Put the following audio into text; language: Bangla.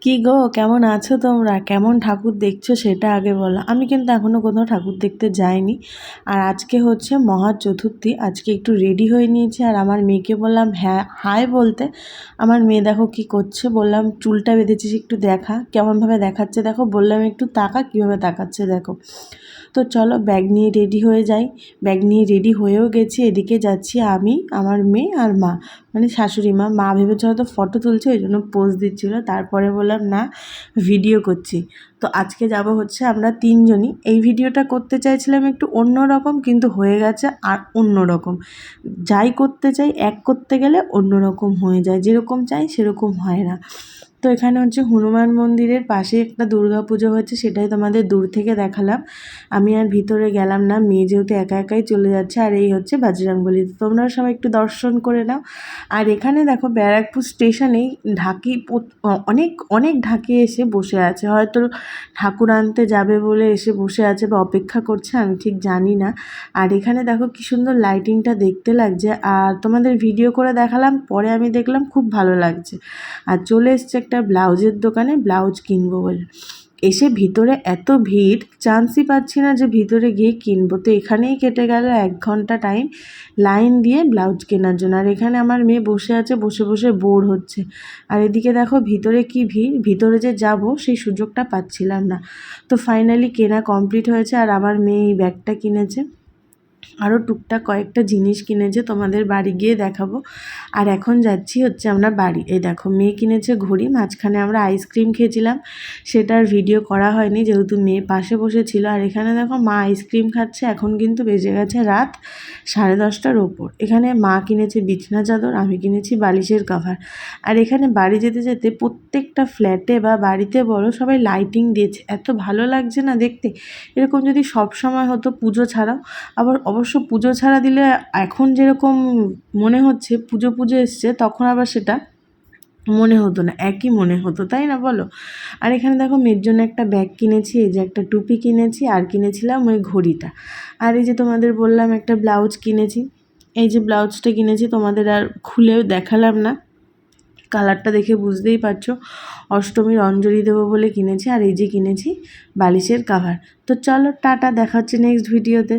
কি গো, কেমন আছো তোমরা? কেমন ঠাকুর দেখছো সেটা আগে বলো। আমি কিন্তু এখনো কোথাও ঠাকুর দেখতে যাইনি। আর আজকে হচ্ছে মহা চতুর্থী। আজকে একটু রেডি হয়ে নিয়েছি আর আমার মেয়েকে বললাম হ্যাঁ হাই বলতে। আমার মেয়ে দেখো কি করছে, বললাম চুলটা বেঁধেছিস একটু দেখা, কেমনভাবে দেখাচ্ছে দেখো। বললাম একটু তাকা, কীভাবে তাকাচ্ছে দেখো। তো চলো ব্যাগ নিয়ে রেডি হয়ে যাই। ব্যাগ নিয়ে রেডি হয়েও গেছি, এদিকে যাচ্ছি আমি, আমার মেয়ে আর মা, মানে শাশুড়ি মা। মা ভেবেছে হয়তো ফটো তুলছে, ওই জন্য পোজ দিচ্ছিল। তারপরে বললাম না, ভিডিও করছি। তো আজকে যাব হচ্ছে আমরা তিনজনই। এই ভিডিওটা করতে চাইছিলাম একটু অন্য রকম, কিন্তু হয়ে গেছে আর অন্য রকম। যাই করতে চাই এক করতে গেলে অন্য রকম হয়ে যায়, যেরকম চাই সেরকম হয় না। তো এখানে হচ্ছে হনুমান মন্দিরের পাশে একটা দুর্গা পুজো হচ্ছে, সেটাই তোমাদের দূর থেকে দেখালাম। আমি আর ভিতরে গেলাম না, মেয়ে যেহেতু একা একাই চলে যাচ্ছে। আর এই হচ্ছে বজরংবলী। তোমরা সবাই একটু দর্শন করে নাও। আর এখানে দেখো ব্যারাকপুর স্টেশনেই ঢাকি অনেক অনেক ঢাকি এসে বসে আছে, হয়তো ঠাকুর আনতে যাবে বলে এসে বসে আছে বা অপেক্ষা করছে, আমি ঠিক জানি না। আর এখানে দেখো কি সুন্দর লাইটিংটা দেখতে লাগছে। আর তোমাদের ভিডিও করে দেখালাম, পরে আমি দেখলাম খুব ভালো লাগছে। আর চলে এসছে একটা ব্লাউজের দোকানে, ব্লাউজ কিনবো বলে। এসে ভিতরে এত ভিড়, চান্সই পাচ্ছি না যে ভিতরে গিয়ে কিনবো। তো এখানেই কেটে গেল 1 ঘন্টা টাইম লাইন দিয়ে ব্লাউজ কেনার জন্য। আর এখানে আমার মেয়ে বসে আছে, বসে বসে বোর হচ্ছে। আর এদিকে দেখো ভিতরে কি ভিড়, ভিতরে যে যাব সেই সুযোগটা পাচ্ছিলাম না। তো ফাইনালি কেনা কমপ্লিট হয়েছে। আর আমার মেয়ে এই ব্যাগটা কিনেছে, আরও টুকটাক কয়েকটা জিনিস কিনেছে, তোমাদের বাড়ি গিয়ে দেখাবো। আর এখন যাচ্ছি হচ্ছে আমরা বাড়ি। এই দেখো মেয়ে কিনেছে ঘড়ি, মাঝখানে আমরা আইসক্রিম খেয়েছিলাম, সেটার ভিডিও করা হয়নি যেহেতু মেয়ে পাশে বসেছিল। আর এখানে দেখো মা আইসক্রিম খাচ্ছে। এখন কিন্তু বেজে গেছে রাত 10:30টার ওপর। এখানে মা কিনেছে বিছনা চাদর, আমি কিনেছি বালিশের কভার। আর এখানে বাড়ি যেতে যেতে প্রত্যেকটা ফ্ল্যাটে বা বাড়িতে বলো সবাই লাইটিং দিয়েছে, এত ভালো লাগছে না দেখতে। এরকম যদি সব সময় হতো, পুজো ছাড়াও। আবার অবশ্য পুজো ছাড়া দিলে এখন যেরকম মনে হচ্ছে পুজো পুজো এসছে, তখন আবার সেটা মনে হতো না, একই মনে হতো, তাই না বলো? আর এখানে দেখো মেয়ের জন্য একটা ব্যাগ কিনেছি, এই যে একটা টুপি কিনেছি, আর কিনেছিলাম ওই ঘড়িটা। আর এই যে তোমাদের বললাম একটা ব্লাউজ কিনেছি, এই যে ব্লাউজটা কিনেছি, তোমাদের আর খুলেও দেখালাম না, কালারটা দেখে বুঝতেই পারছো। অষ্টমীর অঞ্জলি দেবো বলে কিনেছি। আর এই যে কিনেছি বালিশের কাভার। তো চলো টাটা, দেখা হচ্ছে নেক্সট ভিডিওতে।